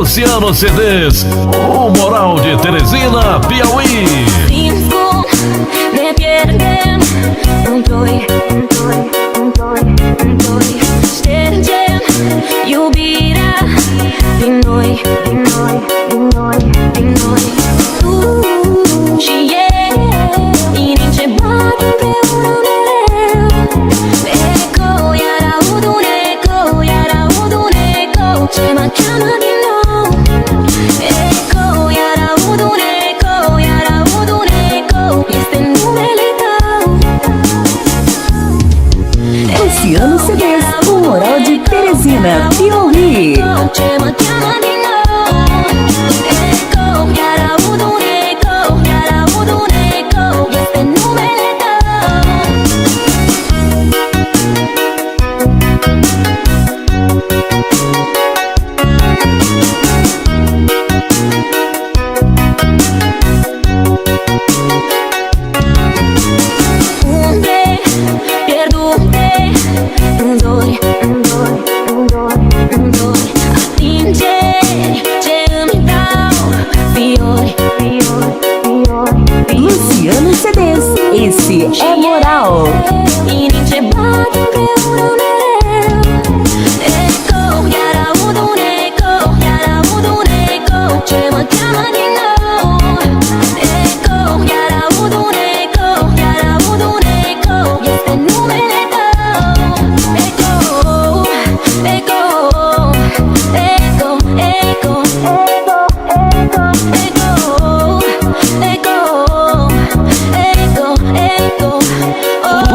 Luciano CDs, o Moral de Teresina, Piauí. Cinco me pierden, sterđem ljubira Vinoj Tu și e Inince bat împreună mereu Eco, iar aud un eco, iar aud un eco Ce mă cheamă din nou Eco, iar aud un eco, iar aud un eco Este numele tău Luciano CDs, o Moral de Teresina, Piauí. Ce mă cheamă din nou Eco, iar aud un eco, iar aud un eco Este numele tău Umbre pierdute în zori Atingeri ce îmi dau fiori Luciano CDs, esse é Moral. Inimi ce bat împreună mereu Eco, iar aud un eco, iar aud un eco Ce mă cheamă din nou Eco, iar aud un eco, iar aud un eco Este numele tău Eco, eco, eco, eco,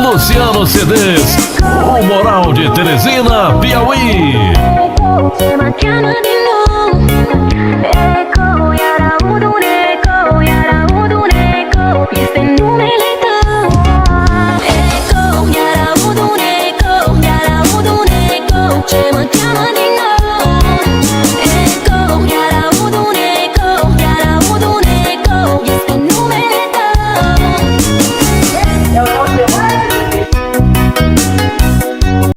Luciano CDs, o Moral de Teresina, Piauí. Ce mă cheamă din nou